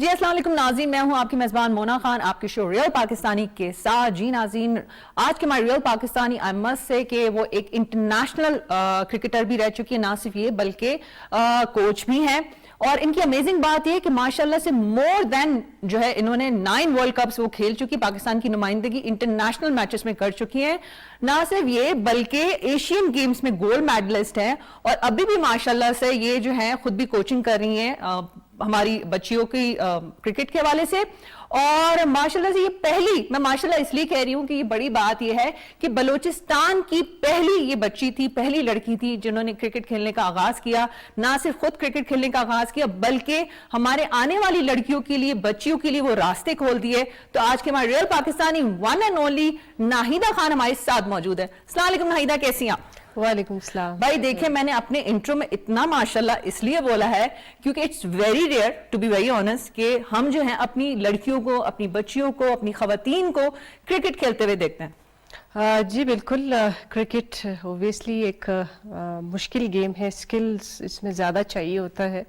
جی السلام علیکم ناظرین، میں ہوں آپ کی میزبان مونا خان آپ کی شو ریئل پاکستانی کے ساتھ. جی ناظرین، آج کے ہمارے ریئل پاکستانی آئی مسٹ سے کہ وہ ایک انٹرنیشنل کرکٹر بھی رہ چکی ہے، نہ صرف یہ بلکہ کوچ بھی ہیں. اور ان کی امیزنگ بات یہ کہ ماشاءاللہ سے مور دین جو ہے انہوں نے 9 ورلڈ کپس وہ کھیل چکی، پاکستان کی نمائندگی انٹرنیشنل میچز میں کر چکی ہیں. نہ صرف یہ بلکہ ایشین گیمز میں گولڈ میڈلسٹ ہیں، اور ابھی بھی ماشاءاللہ سے یہ جو ہیں خود بھی کوچنگ کر رہی ہیں ہماری بچیوں کی کرکٹ کے حوالے سے. اور ماشاءاللہ سے یہ پہلی، میں ماشاءاللہ اس لیے کہہ رہی ہوں کہ یہ بڑی بات یہ ہے کہ بلوچستان کی پہلی یہ بچی تھی، پہلی لڑکی تھی جنہوں نے کرکٹ کھیلنے کا آغاز کیا. نہ صرف خود کرکٹ کھیلنے کا آغاز کیا بلکہ ہمارے آنے والی لڑکیوں کے لیے، بچیوں کے لیے وہ راستے کھول دیے. تو آج کے ہمارے real Pakistani one and only Nahida Khan ہمارے ساتھ موجود ہے. السلام علیکم ناہیدہ، کیسی ہیں آپ؟ وعلیکم السلام. بھائی دیکھیں، میں نے اپنے انٹرو میں اتنا ماشاءاللہ اس لیے بولا ہے کیونکہ it's very rare to be very honest کہ ہم جو ہیں اپنی لڑکیوں کو، اپنی بچیوں کو، اپنی خواتین کو کرکٹ کھیلتے ہوئے دیکھتے ہیں. جی بالکل، کرکٹ اوبیسلی ایک مشکل گیم ہے، سکلز اس میں زیادہ چاہیے ہوتا ہے،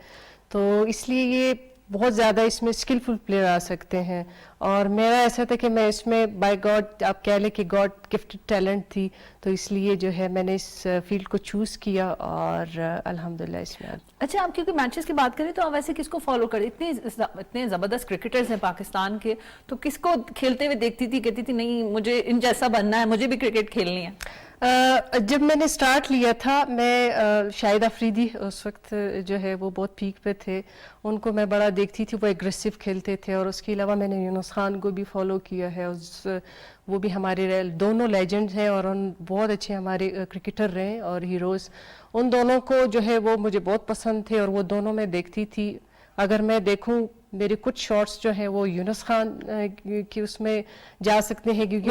تو اس لیے یہ بہت زیادہ اس میں اسکلفل پلیئر آ سکتے ہیں. اور میرا ایسا تھا کہ میں اس میں بائی گاڈ آپ کہہ لیں کہ گاڈ گفٹڈ ٹیلنٹ تھی، تو اس لیے جو ہے میں نے اس فیلڈ کو چوز کیا اور الحمدللہ اس میں. اچھا، آپ کیونکہ میچز کی بات کریں تو آپ ویسے کس کو فالو کریں؟ اتنے زبردست کرکٹرز ہیں پاکستان کے، تو کس کو کھیلتے ہوئے دیکھتی تھی، کہتی تھی نہیں مجھے ان جیسا بننا ہے، مجھے بھی کرکٹ کھیلنی ہے؟ جب میں نے سٹارٹ لیا تھا، میں شاہد افریدی اس وقت جو ہے وہ بہت پیک پہ تھے، ان کو میں بڑا دیکھتی تھی، وہ ایگریسو کھیلتے تھے. اور اس کے علاوہ میں نے یونس خان کو بھی فالو کیا ہے، وہ بھی ہمارے دونوں لیجنڈ ہیں اور ان بہت اچھے ہمارے کرکٹر رہے اور ہیروز. ان دونوں کو جو ہے وہ مجھے بہت پسند تھے اور وہ دونوں میں دیکھتی تھی. اگر میں دیکھوں میرے کچھ شارٹس جو ہیں وہ یونس خان کی اس میں جا سکتے ہیں کیونکہ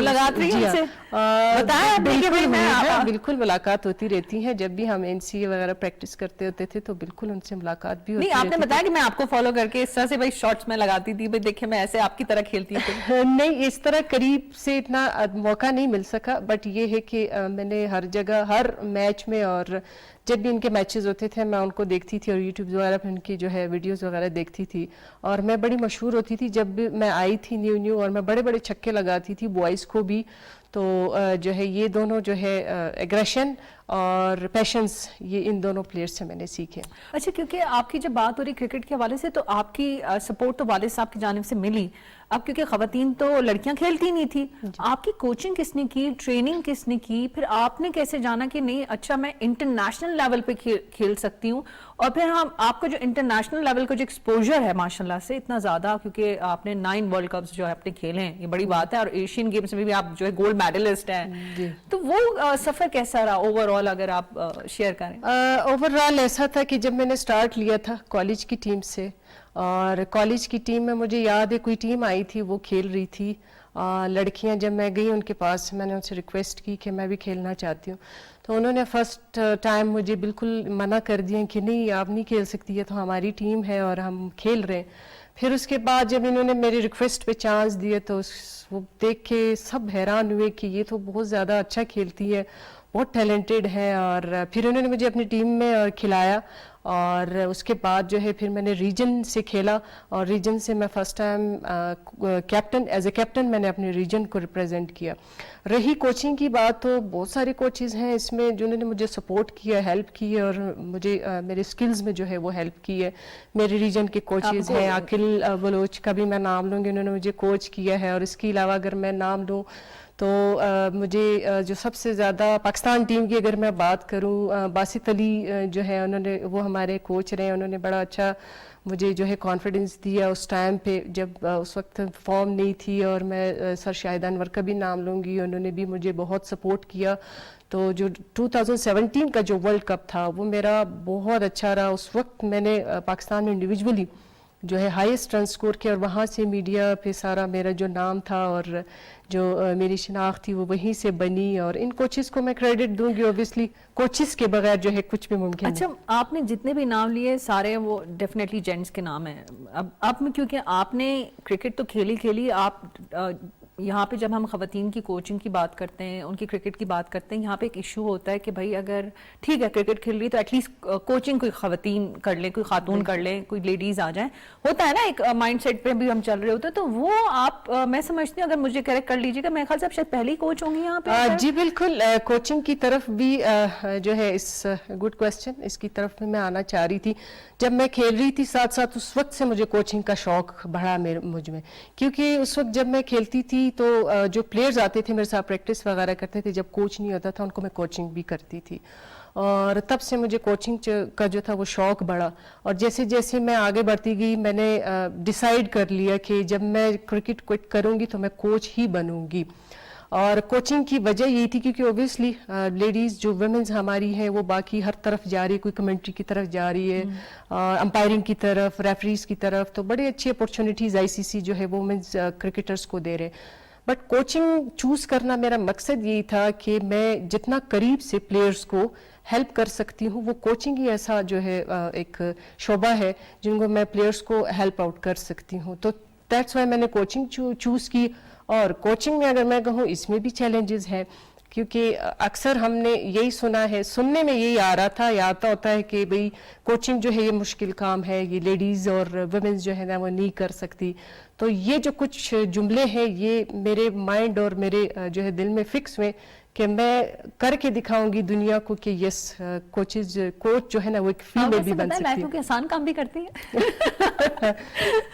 بالکل ملاقات ہوتی رہتی ہے. جب بھی ہم NCA وغیرہ پریکٹس کرتے ہوتے تھے تو بالکل ان سے ملاقات بھی ہوتی. نہیں، آپ نے بتایا کہ میں آپ کو فالو کر کے اس طرح سے بھائی شارٹس میں لگاتی تھی، بھائی دیکھیں میں ایسے آپ کی طرح کھیلتی تھی. نہیں، اس طرح قریب سے اتنا موقع نہیں مل سکا، بٹ یہ ہے کہ میں نے ہر جگہ ہر میچ میں، اور جب بھی ان کے میچز ہوتے تھے میں ان کو دیکھتی تھی اور یوٹیوب وغیرہ پہ ان کی جو ہے ویڈیوز وغیرہ دیکھتی تھی. اور میں بڑی مشہور ہوتی تھی جب بھی میں آئی تھی نیو، اور میں بڑے بڑے چھکے لگاتی تھی بوائز کو بھی. تو جو ہے یہ دونوں جو ہے ایگریشن اور پیشنس، یہ ان دونوں پلیئر سے میں نے سیکھے. اچھا، کیونکہ آپ کی جب بات ہو رہی کرکٹ کے حوالے سے تو آپ کی سپورٹ تو والد صاحب کی جانب سے ملی. اب کیونکہ خواتین تو لڑکیاں کھیلتی نہیں تھی، آپ کی کوچنگ کس نے کی، ٹریننگ کس نے کی، پھر آپ نے کیسے جانا کہ نہیں اچھا میں انٹرنیشنل لیول پہ کھیل سکتی ہوں؟ اور پھر آپ کو جو انٹرنیشنل لیول کا جو ایکسپوجر ہے ماشاءاللہ سے اتنا زیادہ، کیونکہ آپ نے 9 ورلڈ کپس جو آپ نے کھیلے ہیں، یہ بڑی بات ہے، اور ایشین گیمز میں بھی آپ جو ہے گولڈ میڈلسٹ ہیں. تو وہ سفر کیسا رہا اوور آل، اگر آپ شیئر کریں؟ اوور آل ایسا تھا کہ جب میں نے سٹارٹ لیا تھا کالج کی ٹیم سے، اور کالج کی ٹیم میں مجھے یاد ہے کوئی ٹیم آئی تھی وہ کھیل رہی تھی لڑکیاں. جب میں گئی ان کے پاس، میں نے ان سے ریکویسٹ کی کہ میں بھی کھیلنا چاہتی ہوں، تو انہوں نے فرسٹ ٹائم مجھے بالکل منع کر دیا کہ نہیں آپ نہیں کھیل سکتی، یہ تو ہماری ٹیم ہے اور ہم کھیل رہے ہیں. پھر اس کے بعد جب انہوں نے میری ریکویسٹ پہ چانس دیے تو وہ دیکھ کے سب حیران ہوئے کہ یہ تو بہت زیادہ اچھا کھیلتی ہے، بہت ٹیلنٹڈ ہے. اور پھر انہوں نے مجھے اپنی ٹیم میں کھلایا، اور اس کے بعد جو ہے پھر میں نے ریجن سے کھیلا، اور ریجن سے میں first time as a captain میں نے اپنے ریجن کو ریپرزینٹ کیا. رہی کوچنگ کی بات، تو بہت سارے کوچز ہیں اس میں جنہوں نے مجھے سپورٹ کیا، ہیلپ کی ہے، اور مجھے میرے سکلز میں جو ہے وہ ہیلپ کی ہے. میرے ریجن کے کوچز ہیں، عاقل بلوچ کا بھی میں نام لوں گی، انہوں نے مجھے کوچ کیا ہے. اور اس کے علاوہ اگر میں نام لوں تو مجھے جو سب سے زیادہ پاکستان ٹیم کی اگر میں بات کروں، باسط علی جو ہے انہوں نے، وہ ہمارے کوچ رہے، انہوں نے بڑا اچھا مجھے جو ہے کانفیڈنس دیا اس ٹائم پہ جب اس وقت فارم نہیں تھی. اور میں سر شاہد انور کا بھی نام لوں گی، انہوں نے بھی مجھے بہت سپورٹ کیا. تو جو 2017 کا جو ورلڈ کپ تھا وہ میرا بہت اچھا رہا. اس وقت میں نے پاکستان میں انڈیویجولی جو ہے ہائیسٹ رن سکور کیا، اور وہاں سے میڈیا پہ سارا میرا جو نام تھا اور جو میری شناخت تھی وہ وہیں سے بنی. اور ان کوچز کو میں کریڈٹ دوں گی، اوبیسلی کوچز کے بغیر جو ہے کچھ بھی ممکن. اچھا، آپ نے جتنے بھی نام لیے سارے وہ ڈیفینیٹلی جینٹس کے نام ہیں. اب کیونکہ آپ نے کرکٹ تو کھیلی، آپ یہاں پہ جب ہم خواتین کی کوچنگ کی بات کرتے ہیں, ان کی کرکٹ کی بات کرتے ہیں, یہاں پہ ایک ایشو ہوتا ہے کہ بھائی اگر ٹھیک ہے کرکٹ کھیل رہی تو ایٹ لیسٹ کوچنگ کوئی خواتین کر لیں, کوئی خاتون کر لیں, کوئی لیڈیز آ جائیں. ہوتا ہے نا ایک مائنڈ سیٹ پہ بھی ہم چل رہے ہوتے ہیں, تو وہ آپ میں سمجھتی ہوں اگر مجھے کریکٹ کر لیجیے گا, میرے خیال سے آپ شاید پہلی کوچ ہوں گی یہاں پہ. جی بالکل, کوچنگ کی طرف بھی جو ہے اس گڈ کوسچن, اس کی طرف میں آنا چاہ رہی تھی. جب میں کھیل رہی تھی ساتھ ساتھ اس وقت سے مجھے کوچنگ کا شوق بڑھا مجھ میں, کیونکہ اس وقت جب میں کھیلتی تھی تو جو پلیئرز آتے تھے میرے ساتھ پریکٹس وغیرہ کرتے تھے, جب کوچ نہیں ہوتا تھا ان کو میں کوچنگ بھی کرتی تھی, اور تب سے مجھے کوچنگ کا جو تھا وہ شوق بڑھا. اور جیسے جیسے میں آگے بڑھتی گئی میں نے ڈیسائیڈ کر لیا کہ جب میں کرکٹ کوئٹ کروں گی تو میں کوچ ہی بنوں گی. اور کوچنگ کی وجہ یہی تھی کیونکہ اوبیسلی لیڈیز جو ویمنز ہماری ہیں وہ باقی ہر طرف جا رہی ہے, کوئی کمنٹری کی طرف جا رہی ہے, امپائرنگ کی طرف, ریفریز کی طرف, تو بڑی اچھی اپورچونیٹیز آئی سی سی جو ہے وومنز کرکٹرز کو دے رہے. بٹ کوچنگ چوز کرنا میرا مقصد یہی تھا کہ میں جتنا قریب سے پلیئرز کو ہیلپ کر سکتی ہوں, وہ کوچنگ ہی ایسا جو ہے ایک شعبہ ہے جن کو میں پلیئرز کو ہیلپ آؤٹ کر سکتی ہوں. تو دیٹس وائی میں نے کوچنگ چوز کی. اور کوچنگ میں اگر میں کہوں اس میں بھی چیلنجز ہیں, کیونکہ اکثر ہم نے یہی سنا ہے, سننے میں یہی آ رہا تھا یا آتا ہوتا ہے کہ بھئی کوچنگ جو ہے یہ مشکل کام ہے, یہ لیڈیز اور ویمنز جو ہے نا وہ نہیں کر سکتی. تو یہ جو کچھ جملے ہیں یہ میرے مائنڈ اور میرے جو ہے دل میں فکس ہوئے کہ میں کر کے دکھاؤں گی دنیا کو کہ یس کوچ جو ہے نا وہ ایک فیمیل بھی بن سکتی ہے. کیونکہ آسان کام بھی کرتی ہے.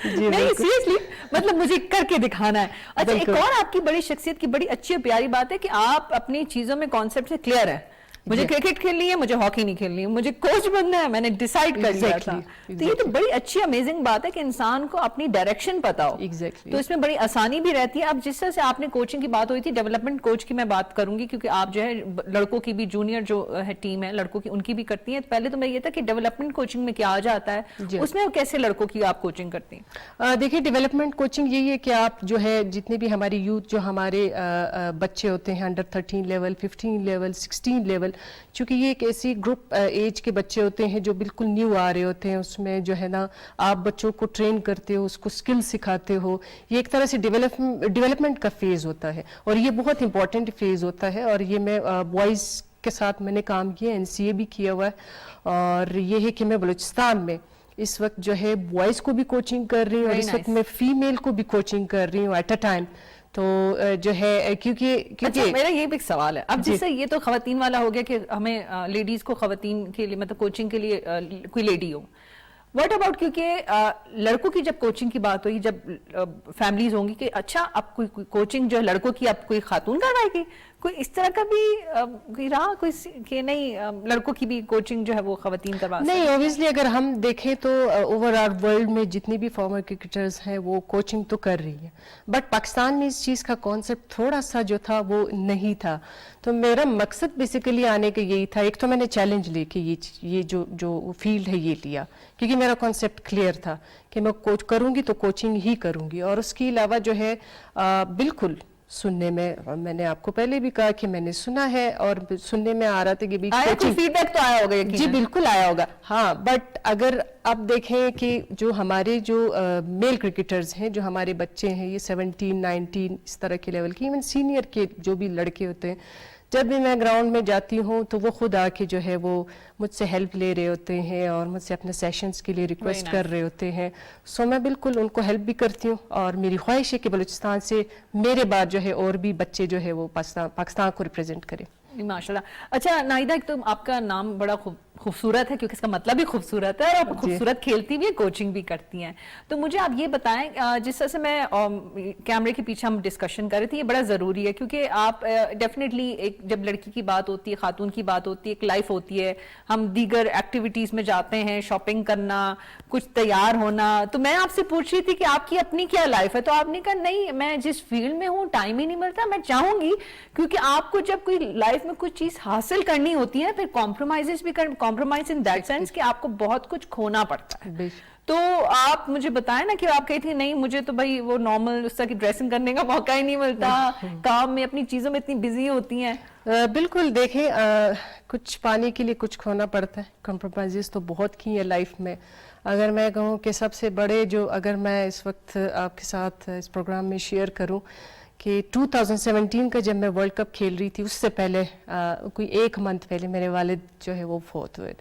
نہیں سیریسلی, مطلب مجھے کر کے دکھانا ہے. اچھا ایک اور آپ کی بڑی شخصیت کی بڑی اچھی اور پیاری بات ہے کہ آپ اپنی چیزوں میں کانسیپٹ سے کلیئر ہے. مجھے کرکٹ کھیلنی ہے, مجھے ہاکی نہیں کھیلنی ہے, مجھے کوچ بننا ہے, میں نے ڈیسائیڈ کر لیا تھا. تو یہ تو بڑی اچھی امیزنگ بات ہے کہ انسان کو اپنی ڈائریکشن پتا ہو, تو اس میں بڑی آسانی بھی رہتی ہے. اب جس طرح سے آپ نے کوچنگ کی بات ہوئی تھی, ڈیولپمنٹ کوچ کی میں بات کروں گی کیونکہ آپ جو ہے لڑکوں کی بھی جونیئر جو ہے ٹیم ہے لڑکوں کی ان کی بھی کرتی ہیں. پہلے تو میں یہ تھا کہ ڈیولپمنٹ کوچنگ میں کیا آ جاتا ہے, اس میں کیسے لڑکوں کی آپ کوچنگ کرتی ہیں؟ دیکھیے ڈیولپمنٹ کوچنگ یہی ہے کہ آپ جو ہے جتنے بھی ہماری یوتھ جو ہمارے بچے ہوتے ہیں انڈر 13 لیول, 15 لیول, 16 لیول, چونکہ یہ ایک ایسی گروپ ایج کے بچے ہوتے ہیں جو بالکل نیو آ رہے ہوتے ہیں, اس میں جو ہے نا آپ بچوں کو ٹرین کرتے ہو, اس کو سکل سکھاتے ہو. یہ ایک طرح سے ڈیولپمنٹ کا فیز ہوتا ہے اور یہ بہت امپورٹنٹ فیز ہوتا ہے. اور یہ میں بوائز کے ساتھ میں نے کام کیا, NCA بھی کیا ہوا ہے. اور یہ ہے کہ میں بلوچستان میں اس وقت جو ہے بوائز کو بھی کوچنگ کر رہی ہوں اور اس وقت میں فیمیل کو بھی کوچنگ کر رہی ہوں ایٹ اے ٹائم. تو جو ہے کیونکہ میرا یہ بھی ایک سوال ہے, اب جس سے یہ تو خواتین والا ہو گیا کہ ہمیں لیڈیز کو خواتین کے لیے مطلب کوچنگ کے لیے کوئی لیڈی ہو. واٹ اباؤٹ کیونکہ لڑکوں کی جب کوچنگ کی بات ہوئی, جب فیملیز ہوں گی کہ اچھا اب کوئی کوچنگ جو ہے لڑکوں کی اب کوئی خاتون کروائے گی, کوئی اس طرح کا بھی رہا کوئی کہ نہیں لڑکوں کی بھی کوچنگ جو ہے وہ خواتین کروا سکتی؟ نہیں, اوبیسلی اگر ہم دیکھیں تو اوور آل ورلڈ میں جتنی بھی فارمر کرکٹرز ہیں وہ کوچنگ تو کر رہی ہیں, بٹ پاکستان میں اس چیز کا کانسیپٹ تھوڑا سا جو تھا وہ نہیں تھا. تو میرا مقصد بیسیکلی آنے کا یہی تھا. ایک تو میں نے چیلنج لے کے یہ جو فیلڈ ہے یہ لیا, کیونکہ میرا کانسیپٹ کلیئر تھا کہ میں کوچ کروں گی تو کوچنگ ہی کروں گی. اور اس کے علاوہ جو ہے بالکل سننے میں نے آپ کو پہلے بھی کہا کہ میں نے سنا ہے اور سننے میں آ رہا تھا کہ فیڈ بیک تو آیا ہوگا یقیناً. جی بالکل آیا ہوگا, ہاں. بٹ اگر آپ دیکھیں کہ جو ہمارے جو میل کرکٹرز ہیں, جو ہمارے بچے ہیں, یہ 17, 19 اس طرح کے لیول کے, ایون سینئر کے جو بھی لڑکے ہوتے ہیں, جب بھی میں گراؤنڈ میں جاتی ہوں تو وہ خود آ کے جو ہے وہ مجھ سے ہیلپ لے رہے ہوتے ہیں اور مجھ سے اپنے سیشنز کے لیے ریکویسٹ کر رہے ہوتے ہیں. سو میں بالکل ان کو ہیلپ بھی کرتی ہوں اور میری خواہش ہے کہ بلوچستان سے میرے بعد جو ہے اور بھی بچے جو ہے وہ پاکستان کو ریپرزینٹ کریں. ماشاءاللہ. اچھا ناہیدہ, ایک تو آپ کا نام بڑا خوبصورت ہے کیونکہ اس کا مطلب بھی خوبصورت ہے اور آپ خوبصورت کھیلتی بھی ہیں, کوچنگ بھی کرتی ہیں. تو مجھے آپ یہ بتائیں, جس طرح سے میں کیمرے کے پیچھے ہم ڈسکشن کر رہے تھے, یہ بڑا ضروری ہے کیونکہ آپ ڈیفینیٹلی ایک جب لڑکی کی بات ہوتی ہے, خاتون کی بات ہوتی ہے, ایک لائف ہوتی ہے, ہم دیگر ایکٹیویٹیز میں جاتے ہیں, شاپنگ کرنا, کچھ تیار ہونا. تو میں آپ سے پوچھ رہی تھی کہ آپ کی اپنی کیا لائف ہے, تو آپ نے کہا نہیں میں جس فیلڈ میں ہوں ٹائم ہی نہیں ملتا. میں چاہوں گی کیونکہ آپ کو جب کوئی لائف میں کچھ چیز حاصل کرنی ہوتی ہے پھر کمپرومائز بھی کمپرومائز ان دیٹ سینس کہ آپ کو بہت کچھ کھونا پڑتا ہے. تو آپ مجھے بتائیں نا کہ آپ کہی تھی نہیں مجھے تو بھائی وہ نارمل اس طرح کی ڈریسنگ کرنے کا موقع ہی نہیں ملتا, کام میں اپنی چیزوں میں اتنی بزی ہوتی ہیں. بالکل, دیکھیں کچھ پانے کے لیے کچھ کھونا پڑتا ہے. کمپرومائزز تو بہت کی ہیں لائف میں. اگر میں کہوں کہ سب سے بڑے جو اگر میں اس وقت آپ کے ساتھ اس پروگرام میں شیئر کروں کہ 2017 کا جب میں ورلڈ کپ کھیل رہی تھی اس سے پہلے کوئی 1 منتھ پہلے میرے والد جو ہے وہ فوت ہوئے.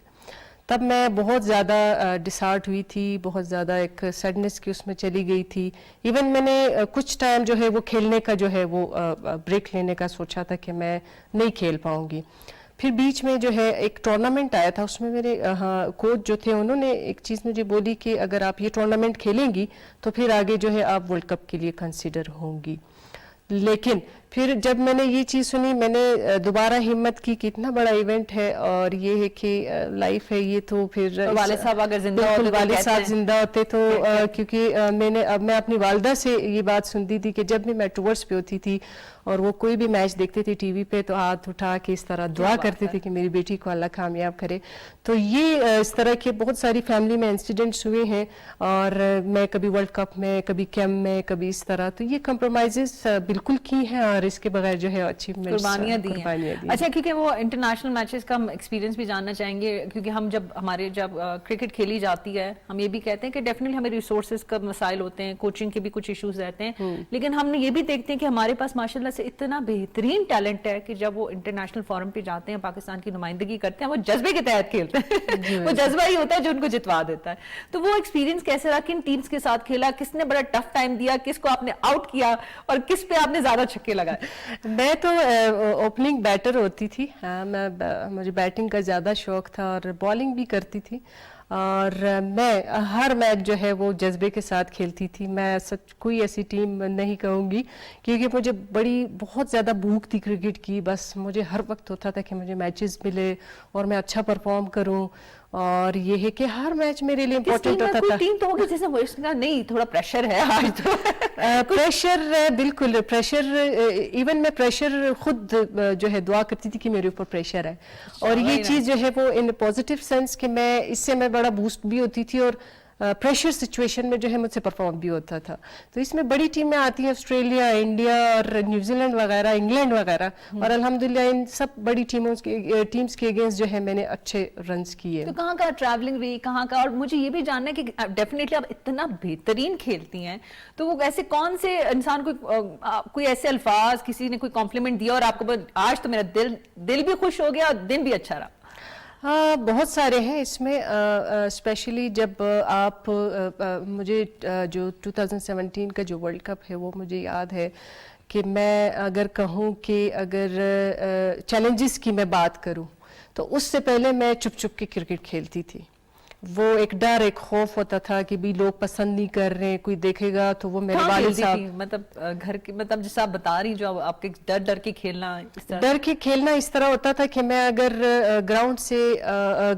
تب میں بہت زیادہ ڈسہارٹ ہوئی تھی, بہت زیادہ ایک سیڈنس کی اس میں چلی گئی تھی. ایون میں نے کچھ ٹائم جو ہے وہ کھیلنے کا جو ہے وہ بریک لینے کا سوچا تھا کہ میں نہیں کھیل پاؤں گی. پھر بیچ میں جو ہے ایک ٹورنامنٹ آیا تھا, اس میں میرے کوچ جو تھے انہوں نے ایک چیز مجھے بولی کہ اگر آپ یہ ٹورنامنٹ کھیلیں گی تو پھر آگے جو ہے آپ ورلڈ کپ کے لیے کنسیڈر ہوں گی. لیکن پھر جب میں نے یہ چیز سنی میں نے دوبارہ ہمت کی کہ اتنا بڑا ایونٹ ہے اور یہ ہے کہ لائف ہے یہ, تو پھر والد صاحب اگر زندہ بالکل ہوتے تو والد کہتے صاحب ہیں. زندہ ہوتے تو کیونکہ میں اپنی والدہ سے یہ بات سنتی تھی کہ جب بھی میں ٹورس پہ ہوتی تھی اور وہ کوئی بھی میچ دیکھتے تھے ٹی وی پہ تو ہاتھ اٹھا کے اس طرح دعا کرتے تھے کہ میری بیٹی کو اللہ کامیاب کرے. تو یہ اس طرح کے بہت ساری فیملی میں انسیڈنٹس ہوئے ہیں, اور میں کبھی ورلڈ کپ میں, کبھی کیمپ میں, کبھی اس طرح, تو یہ کمپرومائزز بالکل کی ہیں اور اس کے بغیر جو ہے اچیومنٹس قربانیاں دی ہیں. اچھا, کیونکہ وہ انٹرنیشنل میچز کا ہم ایکسپیرینس بھی جاننا چاہیں گے, کیونکہ ہم جب کرکٹ کھیلی جاتی ہے ہم یہ بھی کہتے ہیں کہ ڈیفینیٹلی ہمیں ریسورسز کا مسائل ہوتے ہیں, کوچنگ کے بھی کچھ ایشوز رہتے ہیں, لیکن ہم یہ بھی دیکھتے ہیں کہ ہمارے پاس ماشاءاللہ سے اتنا بہترین ٹیلنٹ ہے کہ جب وہ انٹرنیشنل فورم پہ جاتے ہیں, پاکستان کی نمائندگی کرتے ہیں, وہ جذبے کے تحت کھیلتے ہیں. وہ جذبہ ہی ہوتا ہے جو ان کو جتوا دیتا ہے. تو وہ ایکسپیرینس کیسے رہا, کن ٹیمز کے ساتھ کھیلا, کس نے بڑا ٹف ٹائم دیا, کس کو آپ نے آؤٹ کیا اور کس پہ آپ نے زیادہ چھکے لگائے؟ میں تو اوپننگ بیٹر ہوتی تھی, مجھے بیٹنگ کا زیادہ شوق تھا اور بالنگ بھی کرتی تھی, اور میں ہر میچ جو ہے وہ جذبے کے ساتھ کھیلتی تھی. میں سچ کوئی ایسی ٹیم نہیں کہوں گی, کیونکہ مجھے بہت زیادہ بھوک تھی کرکٹ کی. بس مجھے ہر وقت ہوتا تھا کہ مجھے میچز ملے اور میں اچھا پرفارم کروں, اور یہ ہے کہ ہر میچ میرے لیے امپورٹنٹ ہوتا تھا. ٹیم تو ہوگی جیسے وہ اس کا نہیں تھوڑا پریشر ہے آج تو پریشر, بالکل پریشر, ایون میں پریشر خود جو ہے دعا کرتی تھی کہ میرے اوپر پریشر ہے, اور یہ چیز جو ہے وہ ان پازیٹیو سینس کہ میں اس سے میں بڑا بوسٹ بھی ہوتی تھی, اور پریشر سچویشن میں جو ہے مجھ سے پرفارم بھی ہوتا تھا. تو اس میں بڑی ٹیمیں آتی ہیں, آسٹریلیا, انڈیا اور نیوزی لینڈ وغیرہ, انگلینڈ وغیرہ, اور الحمدللہ ان سب بڑی ٹیمز کے اگینسٹ جو ہے میں نے اچھے رنز کیے. تو کہاں کا ٹریولنگ رہی, کہاں کا, اور مجھے یہ بھی جاننا ہے کہ ڈیفینیٹلی آپ اتنا بہترین کھیلتی ہیں, تو وہ ایسے کون سے انسان کوئی ایسے الفاظ کسی نے کوئی کمپلیمنٹ دیا اور آپ کو آج تو میرا دل بھی خوش ہو گیا اور دن بھی اچھا رہا؟ ہاں, بہت سارے ہیں اس میں, اسپیشلی جب آپ مجھے جو 2017 کا جو ورلڈ کپ ہے وہ مجھے یاد ہے کہ میں اگر کہوں کہ اگر چیلنجز کی میں بات کروں تو اس سے پہلے میں چپ چپ کے کرکٹ کھیلتی تھی. وہ ایک ڈر, ایک خوف ہوتا تھا کہ بھی لوگ پسند نہیں کر رہے, کوئی دیکھے گا تو وہ میرے والد صاحب, مطلب گھر کے, مطلب جیسا آپ بتا رہی جو آپ کے ڈر کے کھیلنا, ڈر کے کھیلنا اس طرح ہوتا تھا کہ میں اگر گراؤنڈ سے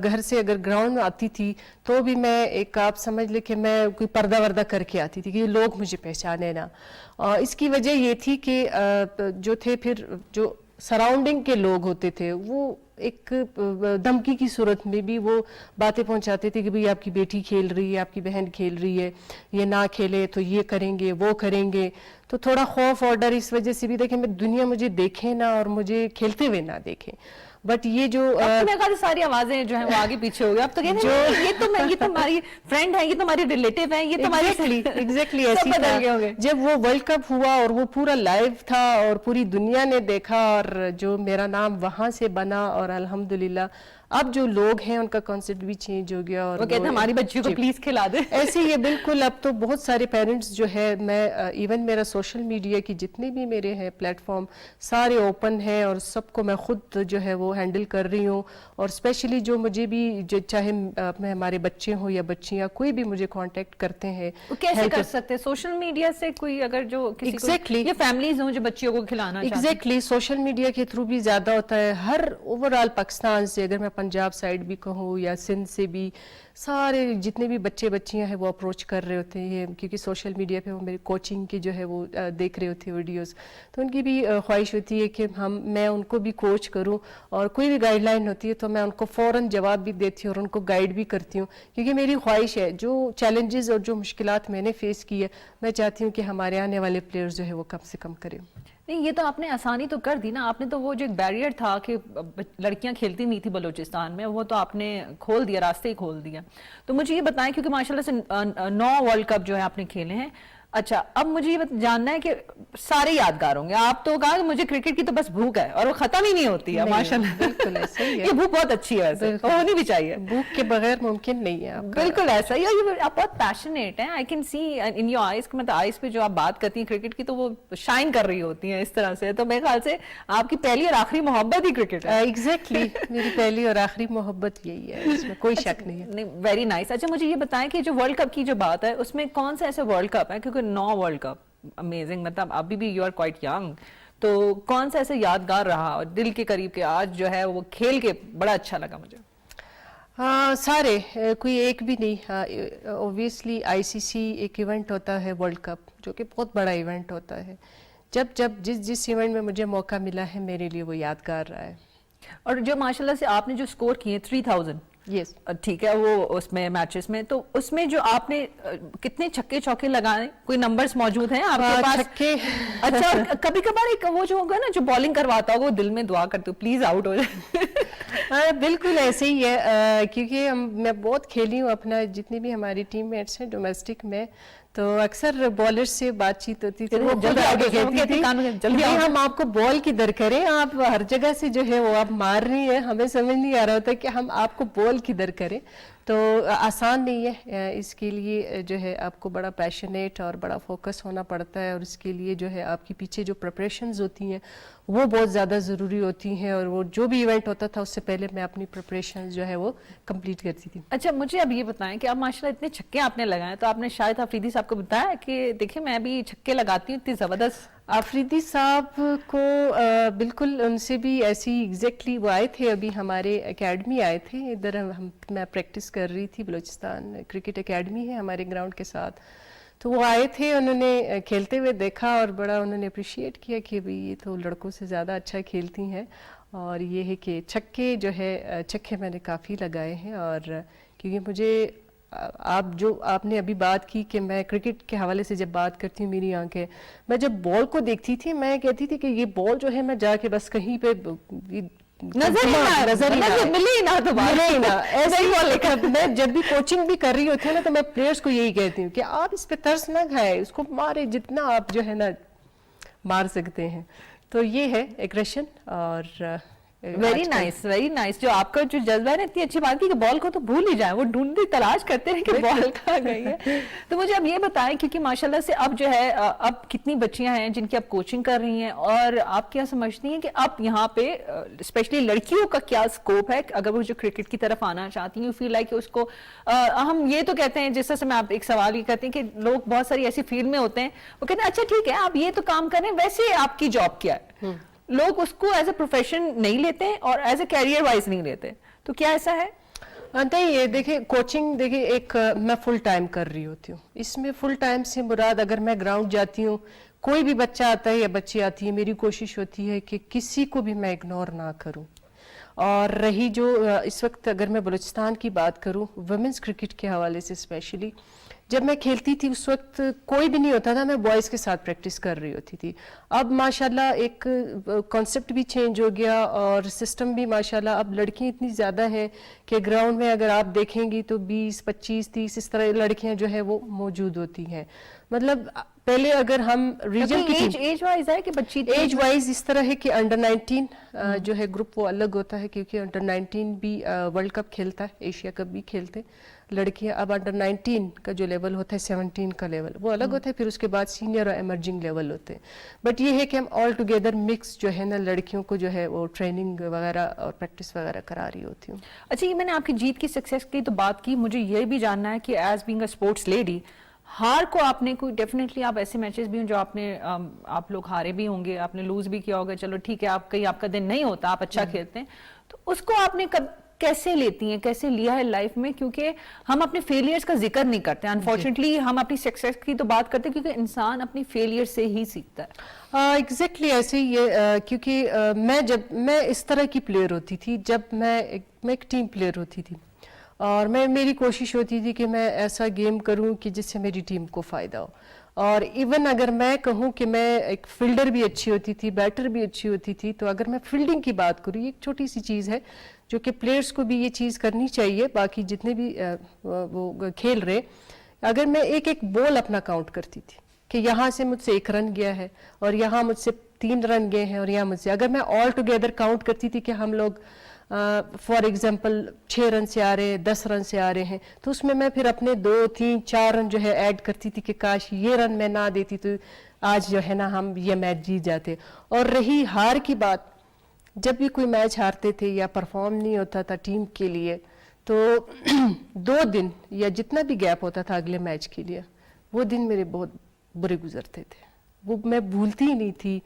گھر سے اگر گراؤنڈ میں آتی تھی تو بھی میں ایک, آپ سمجھ لے کہ میں کوئی پردہ وردہ کر کے آتی تھی کہ لوگ مجھے پہچانے نا. اس کی وجہ یہ تھی کہ جو تھے پھر جو سراؤنڈنگ کے لوگ ہوتے تھے وہ ایک دھمکی کی صورت میں بھی وہ باتیں پہنچاتے تھے کہ بھئی آپ کی بیٹی کھیل رہی ہے, آپ کی بہن کھیل رہی ہے, یہ نہ کھیلے تو یہ کریں گے, وہ کریں گے. تو تھوڑا خوف اور ڈر اس وجہ سے بھی تھا کہ دنیا مجھے دیکھے نہ اور مجھے کھیلتے ہوئے نہ دیکھیں. بٹ یہ جو ساری آوازیں جو ہیں وہ آگے پیچھے ہو گئی, اب تو کہتے ہیں یہ تو ہماری فرینڈ ہے, یہ تو ہماری ریلیٹیو ہیں, یہ تو ہماری سہیلی. ایگزیکٹلی ایسی بدل گئے ہوں گے. جب وہ ورلڈ کپ ہوا اور وہ پورا لائیو تھا اور پوری دنیا نے دیکھا اور جو میرا نام وہاں سے بنا, اور الحمدللہ اب جو لوگ ہیں ان کا کانسیپٹ بھی چینج ہو گیا, اور وہ کہتے ہیں ہماری بچیوں کو پلیز کھلا دے. ایسے ہی بالکل, اب تو بہت سارے پیرنٹس جو ہے, میں ایون میرا سوشل میڈیا کی جتنے بھی میرے ہیں پلیٹ فارم سارے اوپن ہیں, اور سب کو میں خود جو ہے وہ ہینڈل کر رہی ہوں. اور اسپیشلی جو مجھے بھی جو چاہے ہمارے بچے ہوں یا بچیاں, کوئی بھی مجھے کانٹیکٹ کرتے ہیں. کیسے کر سکتے ہیں سوشل میڈیا سے, کوئی اگر جو کسی یا فیملیز ہوں جو بچیوں کو کھلانا چاہتے ہیں؟ ایگزیکٹلی, سوشل میڈیا کے تھرو بھی زیادہ ہوتا ہے. ہر اوورآل پاکستان سے, اگر میں پنجاب سائڈ بھی کہوں یا سندھ سے بھی, سارے جتنے بھی بچے بچیاں ہیں وہ اپروچ کر رہے ہوتے ہیں, کیونکہ سوشل میڈیا پہ وہ میری کوچنگ کی جو ہے وہ دیکھ رہے ہوتے ہیں ویڈیوز, تو ان کی بھی خواہش ہوتی ہے کہ میں ان کو بھی کوچ کروں, اور کوئی بھی گائیڈ لائن ہوتی ہے تو میں ان کو فوراً جواب بھی دیتی ہوں اور ان کو گائیڈ بھی کرتی ہوں, کیونکہ میری خواہش ہے جو چیلنجز اور جو مشکلات میں نے فیس کی ہے میں چاہتی ہوں کہ ہمارے آنے والے پلیئرز جو ہے وہ کم سے کم کریں. نہیں, یہ تو آپ نے آسانی تو کر دی نا, آپ نے تو وہ جو ایک بیریئر تھا کہ لڑکیاں کھیلتی نہیں تھی بلوچستان میں, وہ تو آپ نے کھول دیا, راستے ہی کھول دیا. تو مجھے یہ بتائیں, کیونکہ ماشاءاللہ سے 9 ورلڈ کپ جو ہے آپ نے کھیلے ہیں, اچھا اب مجھے یہ جاننا ہے کہ سارے یادگار ہوں گے. آپ تو کہا کہ مجھے کرکٹ کی تو بس بھوک ہے اور وہ ختم ہی نہیں ہوتی ہے. ماشاء اللہ بالکل ایسا ہی ہے. یہ بھوک بہت اچھی ہے ویسے, ہونی بھی چاہیے. بھوک کے بغیر ممکن نہیں ہے. بالکل ایسا ہی. آپ بہت پیشنیٹ ہیں. I can see in your eyes, مطلب آئیز پہ جو آپ بات کرتی ہیں کرکٹ کی تو وہ شائن کر رہی ہوتی ہیں اس طرح سے. تو میرے خیال سے آپ کی پہلی اور آخری محبت ہی کرکٹ ہے. ایگزیکٹلی میری پہلی اور آخری محبت یہی ہے, اس میں کوئی شک نہیں ہے. Very nice. اچھا مجھے یہ بتائیں کہ جو ورلڈ کپ کی جو بات ہے اس میں کون سا ایسا ورلڈ کپ ہے, کیونکہ 9 ورلڈ کپ امیزنگ, مطلب ابھی بھی یو آر کوائٹ ینگ, تو کون سا ایسا یادگار رہا اور دل کے قریب کہ آج جو ہے وہ کھیل کے بڑا اچھا لگا مجھے؟ سارے, کوئی ایک بھی نہیں. اوبویسلی آئی سی سی ایک ایونٹ ہوتا ہے ورلڈ کپ, جو کہ بہت بڑا ایونٹ ہوتا ہے. جس ایونٹ میں مجھے موقع ملا ہے میرے لیے وہ یادگار رہا ہے. اور جو ماشاءاللہ سے آپ نے جو سکور کیے 3000, یس ٹھیک ہے, وہ اس میں میچز میں, تو اس میں جو آپ نے کتنے چھکے چوکے لگائے, کوئی نمبرز موجود ہیں آپ کے پاس؟ چھکے اچھا, اور کبھی کبھار ایک وہ جو ہوگا نا جو بالنگ کرواتا ہوگا وہ دل میں دعا کرتے ہو پلیز آؤٹ ہو جائے. بالکل ایسے ہی ہے, کیونکہ میں بہت کھیلی ہوں اپنا, جتنی بھی ہماری ٹیم میٹس ہیں ڈومیسٹک میں, تو اکثر بالر سے بات چیت ہوتی تھی, وہ جلدی آگے کہتی تھی جلدی ہم آپ کو بال کدھر کریں, آپ ہر جگہ سے جو ہے وہ آپ مار رہی ہیں, ہمیں سمجھ نہیں آ رہا ہوتا کہ ہم آپ کو بال کدھر کریں. تو آسان نہیں ہے, اس کے لیے جو ہے آپ کو بڑا پیشنیٹ اور بڑا فوکس ہونا پڑتا ہے, اور اس کے لیے جو ہے آپ کی پیچھے جو پریپریشنز ہوتی ہیں وہ بہت زیادہ ضروری ہوتی ہیں, اور وہ جو بھی ایونٹ ہوتا تھا اس سے پہلے میں اپنی پریپریشنز جو ہے وہ کمپلیٹ کرتی تھی. اچھا مجھے اب یہ بتائیں کہ اب ماشاءاللہ اتنے چھکے آپ نے لگائے, تو آپ نے شاہد آفریدی صاحب کو بتایا کہ دیکھیں میں بھی چھکے لگاتی ہوں اتنی زبردست؟ آفریدی صاحب کو بالکل ان سے بھی ایسی ایگزیکٹلی وہ آئے تھے, ابھی ہمارے اکیڈمی آئے تھے ادھر, میں پریکٹس کر رہی تھی, بلوچستان کرکٹ اکیڈمی ہے ہمارے گراؤنڈ کے ساتھ, تو وہ آئے تھے, انہوں نے کھیلتے ہوئے دیکھا اور بڑا انہوں نے اپریشیٹ کیا کہ بھئی یہ تو لڑکوں سے زیادہ اچھا کھیلتی ہیں, اور یہ ہے کہ چھکے جو ہے چھکے میں نے کافی لگائے ہیں. اور کیونکہ مجھے آپ نے ابھی بات کی کہ میں کرکٹ کے حوالے سے جب بات کرتی ہوں میری آنکھیں, میں جب بال کو دیکھتی تھی میں کہتی تھی کہ یہ بال جو ہے میں جا کے بس کہیں پہ نظر ہی نہ ایسا ہی بال لکھا. میں جب بھی کوچنگ بھی کر رہی ہوتی ہوں نا تو میں پلیئرس کو یہی کہتی ہوں کہ آپ اس پہ ترس نہ کھائیں, اس کو مارے جتنا آپ جو ہے نا مار سکتے ہیں. تو یہ ہے ایگریشن. اور ویری نائس, ویری نائس. جو آپ کا جو جذبہ ہے نا, اتنی اچھی بات کی کہ بال کو تو بھول ہی جائیں, وہ ڈھونڈتے تلاش کرتے ہیں کہ بال کہاں گئی ہے. تو مجھے اب یہ بتائیں, کیونکہ ماشاءاللہ سے اب جو ہے اب کتنی بچیاں ہیں جن کی آپ کوچنگ کر رہی ہیں, اور آپ کیا سمجھتی ہیں کہ اب یہاں پہ اسپیشلی لڑکیوں کا کیا اسکوپ ہے اگر وہ جو کرکٹ کی طرف آنا چاہتی ہیں, فیل لائک کہ اس کو ہم یہ تو کہتے ہیں, جس طرح سے میں آپ ایک سوال یہ کرتی ہیں کہ لوگ بہت ساری ایسی فیلڈ میں ہوتے ہیں وہ کہتے ہیں اچھا ٹھیک ہے آپ یہ تو کام کریں, ویسے آپ کی جاب کیا ہے, لوگ اس کو ایز اے پروفیشن نہیں لیتے اور ایز اے کیریئر وائز نہیں لیتے, تو کیا ایسا ہے؟ نہیں, دیکھیں کوچنگ دیکھیں ایک میں فل ٹائم کر رہی ہوتی ہوں, اس میں فل ٹائم سے مراد اگر میں گراؤنڈ جاتی ہوں, کوئی بھی بچہ آتا ہے یا بچی آتی ہے, میری کوشش ہوتی ہے کہ کسی کو بھی میں اگنور نہ کروں. اور رہی جو اس وقت اگر میں بلوچستان کی بات کروں ویمنز کرکٹ کے حوالے سے اسپیشلی, جب میں کھیلتی تھی اس وقت کوئی بھی نہیں ہوتا تھا, میں بوائز کے ساتھ پریکٹس کر رہی ہوتی تھی. اب ماشاءاللہ ایک کانسیپٹ بھی چینج ہو گیا اور سسٹم بھی ماشاءاللہ, اب لڑکیاں اتنی زیادہ ہیں کہ گراؤنڈ میں اگر آپ دیکھیں گی تو 20, 25, 30 اس طرح لڑکیاں جو ہے وہ موجود ہوتی ہیں. مطلب پہلے اگر ہم ریجن کی ایج وائز ہے کہ بچی, ایج وائز اس طرح ہے کہ انڈر 19 جو ہے گروپ وہ الگ ہوتا ہے, کیونکہ انڈر 19 بھی ورلڈ کپ کھیلتا ہے, ایشیا کپ بھی کھیلتے لڑکیاں. اب انڈر 19 کا جو لیول ہوتا ہے 17 کا لیول وہ الگ ہوتا ہے, پھر اس کے بعد سینئر اور ایمرجنگ لیول ہوتے ہیں. بٹ یہ ہے کہ ہم آل ٹوگیدر مکس جو ہے نا لڑکیوں کو جو ہے وہ ٹریننگ وغیرہ اور پریکٹس وغیرہ کرا رہی ہوتی ہوں. اچھا یہ میں نے آپ کی جیت کی سکسیس کی تو بات کی, مجھے یہ بھی جاننا ہے کہ as being a sports lady, ہار کو آپ نے کوئی ڈیفینیٹلی آپ ایسے میچز بھی ہوں جو آپ لوگ ہارے بھی ہوں گے, آپ نے لوز بھی کیا ہوگا, چلو ٹھیک ہے آپ کہیں آپ کا دن نہیں ہوتا, آپ اچھا کھیلتے ہیں, تو اس کو آپ نے کیسے لیتی ہیں, کیسے لیا ہے لائف میں؟ کیونکہ ہم اپنے فیلیئرز کا ذکر نہیں کرتے, انفارچونیٹلی ہم اپنی سکسیس کی تو بات کرتے ہیں کیونکہ انسان اپنی فیلیئر سے ہی سیکھتا ہے. ایگزیکٹلی ایسے ہی ہے, کیونکہ میں اس طرح کی پلیئر ہوتی تھی, جب میں ایک ٹیم پلیئر ہوتی تھی, اور میری کوشش ہوتی تھی کہ میں ایسا گیم کروں کہ جس سے میری ٹیم کو فائدہ ہو. اور ایون اگر میں کہوں کہ میں ایک فیلڈر بھی اچھی ہوتی تھی, بیٹر بھی اچھی ہوتی تھی, تو اگر میں فیلڈنگ کی بات کروں, یہ ایک چھوٹی سی چیز ہے جو کہ پلیئرز کو بھی یہ چیز کرنی چاہیے, باقی جتنے بھی وہ کھیل رہے, اگر میں ایک بال اپنا کاؤنٹ کرتی تھی کہ یہاں سے مجھ سے 1 رن گیا ہے اور یہاں مجھ سے 3 رن گئے ہیں اور یہاں مجھ سے, اگر میں آل ٹوگیدر کاؤنٹ کرتی تھی کہ ہم لوگ فار ایگزامپل 6 رن سے آ رہے ہیں, 10 رن سے آ رہے ہیں, تو اس میں پھر اپنے 2 3 4 رن جو ہے ایڈ کرتی تھی کہ کاش یہ رن میں نہ دیتی تو آج جو ہے نا ہم یہ میچ جیت جاتے. اور رہی ہار کی بات, جب بھی کوئی میچ ہارتے تھے یا پرفارم نہیں ہوتا تھا ٹیم کے لیے تو 2 دن یا جتنا بھی گیپ ہوتا تھا اگلے میچ کے لیے, وہ دن میرے بہت برے گزرتے تھے, وہ میں بھولتی ہی نہیں تھی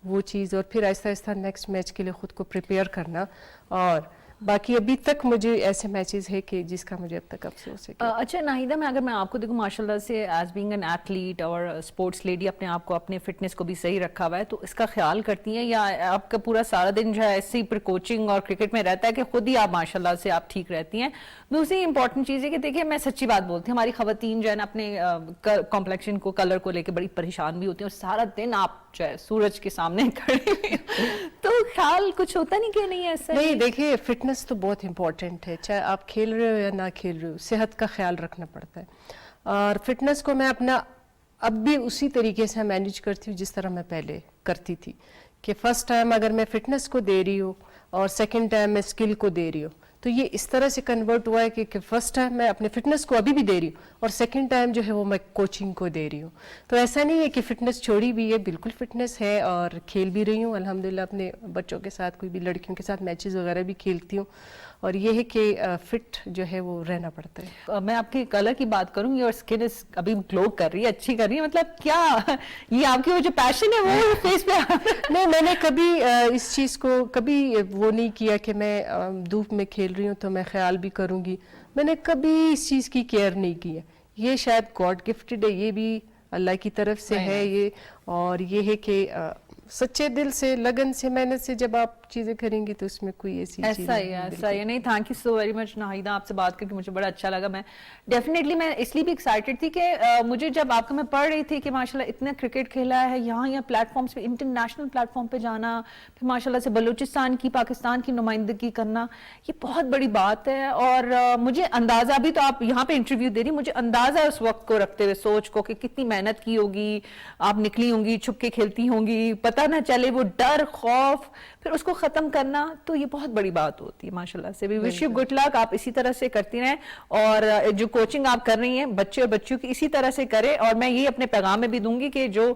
وہ چیز. اور پھر آہستہ آہستہ نیکسٹ میچ کے لیے خود کو پریپیئر کرنا. اور باقی ابھی تک مجھے ایسے میچز ہے کہ جس کا مجھے اب تک افسوس ہے. اچھا ناہیدہ, اگر میں آپ کو دیکھوں ماشاءاللہ سے ایز بینگ این ایتھلیٹ اور اسپورٹس لیڈی اپنے آپ کو اپنے فٹنس کو بھی صحیح رکھا ہوا ہے, تو اس کا خیال کرتی ہیں یا آپ کا پورا سارا دن جو ہے ایسے ہی پر کوچنگ اور کرکٹ میں رہتا ہے کہ خود ہی آپ ماشاءاللہ سے آپ ٹھیک رہتی ہیں؟ دوسری امپورٹنٹ چیز ہے کہ دیکھیے میں سچی بات بولتی ہوں, ہماری خواتین جو ہے نا اپنے کمپلیکشن کو کلر کو لے کے بڑی پریشان بھی ہوتی ہیں اور سارا دن آپ جو ہے سورج کے سامنے کھڑے تو خیال کچھ ہوتا نہیں کہ نہیں ایسا؟ نہیں دیکھیے فٹنس تو بہت امپورٹنٹ ہے, چاہے آپ کھیل رہے ہو یا نہ کھیل رہے ہو, صحت کا خیال رکھنا پڑتا ہے. اور فٹنس کو میں اپنا اب بھی اسی طریقے سے مینیج کرتی ہوں جس طرح میں پہلے کرتی تھی, کہ فرسٹ ٹائم اگر میں فٹنس کو دے رہی ہوں اور سیکنڈ ٹائم میں اسکل کو دے رہی ہوں, تو یہ اس طرح سے کنورٹ ہوا ہے کہ فرسٹ ٹائم میں اپنے فٹنس کو ابھی بھی دے رہی ہوں اور سیکنڈ ٹائم جو ہے وہ میں کوچنگ کو دے رہی ہوں. تو ایسا نہیں ہے کہ فٹنس چھوڑی بھی ہے, بالکل فٹنس ہے اور کھیل بھی رہی ہوں الحمدللہ. اپنے بچوں کے ساتھ کوئی بھی لڑکیوں کے ساتھ میچز وغیرہ بھی کھیلتی ہوں, اور یہ ہے کہ فٹ جو ہے وہ رہنا پڑتا ہے. میں آپ کے کلر کی بات کروں, یور اسکن ابھی گلو کر رہی ہے, اچھی کر رہی ہے, مطلب کیا یہ آپ کی وہ جو پیشن ہے وہ فیس پہ نہیں, میں نے کبھی اس چیز کو کبھی وہ نہیں کیا کہ میں دھوپ میں کھیل رہی ہوں تو میں خیال بھی کروں گی. میں نے کبھی اس چیز کی کیئر نہیں کی ہے. یہ شاید گاڈ گفٹڈ ہے, یہ بھی اللہ کی طرف سے ہے یہ. اور یہ ہے کہ سچے دل سے, لگن سے, محنت سے جب آپ چیزیں کریں گی تو اس میں کوئی ایسی چیز ایسا ہی نہیں. Thank you so very much Nahida, آپ سے بات کر کے مجھے بڑا اچھا لگا. میں ڈیفینیٹلی میں اس لیے بھی ایکسائٹیڈ تھی کہ مجھے جب آپ کا میں پڑھ رہی تھی کہ ماشاءاللہ اتنا کرکٹ کھیلا ہے, یہاں پلیٹ فارمز پہ انٹرنیشنل پلیٹ فارم پہ جانا, پھر ماشاءاللہ سے بلوچستان کی پاکستان کی نمائندگی کرنا, یہ بہت بڑی بات ہے. اور مجھے اندازہ بھی, تو آپ یہاں پہ انٹرویو دے رہی, مجھے اندازہ ہے اس وقت کو رکھتے ہوئے سوچ کو کہ کتنی محنت کی ہوگی, آپ نکلی ہوں گی, چھپ کے کھیلتی ہوں گی, پتہ نہ چلے, وہ ڈر خوف, پھر اس کو ختم کرنا, تو یہ بہت بڑی بات ہوتی ہے ماشاءاللہ سے. وی وش یو گڈ لک, آپ اسی طرح سے کرتی رہیں, اور جو کوچنگ آپ کر رہی ہیں بچے اور بچیوں کی اسی طرح سے کریں. اور میں یہ اپنے پیغام میں بھی دوں گی کہ جو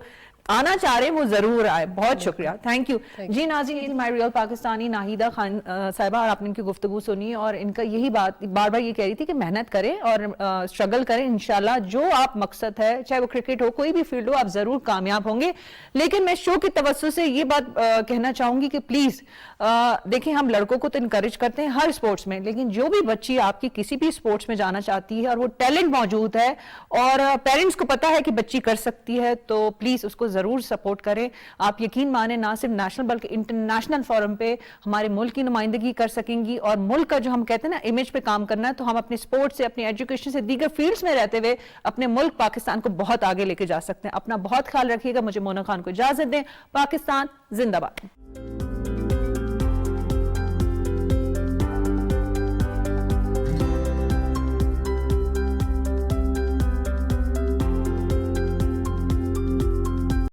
آنا چاہ رہے ہیں وہ ضرور آئے. بہت شکریہ, تھینک یو. جی ناظرین, مائی ریئل پاکستانی ناہیدہ خان صاحبہ, اور آپ نے ان کی گفتگو سنی, اور ان کا یہی بات بار بار یہ کہہ رہی تھی کہ محنت کریں اور اسٹرگل کریں. انشاءاللہ جو آپ مقصد ہے, چاہے وہ کرکٹ ہو, کوئی بھی فیلڈ ہو, آپ ضرور کامیاب ہوں گے. لیکن میں شو کی توسط سے یہ بات کہنا چاہوں گی کہ پلیز دیکھیں, ہم لڑکوں کو تو انکریج کرتے ہیں ہر اسپورٹس میں, لیکن جو بھی بچی آپ کی کسی بھی اسپورٹس میں جانا چاہتی ہے اور وہ ٹیلنٹ موجود ہے اور پیرنٹس کو پتا ہے کہ بچی کر سکتی ہے, تو پلیز اس کو ضرور سپورٹ کریں. آپ یقین مانیں, نہ صرف نیشنل بلکہ انٹرنیشنل فورم پہ ہمارے ملک کی نمائندگی کر سکیں گی, اور ملک کا جو ہم کہتے ہیں نا امیج پہ کام کرنا ہے, تو ہم اپنے اسپورٹ سے, اپنی ایجوکیشن سے, دیگر فیلڈز میں رہتے ہوئے اپنے ملک پاکستان کو بہت آگے لے کے جا سکتے ہیں. اپنا بہت خیال رکھیے گا. مجھے مونا خان کو اجازت دیں. پاکستان زندہ باد.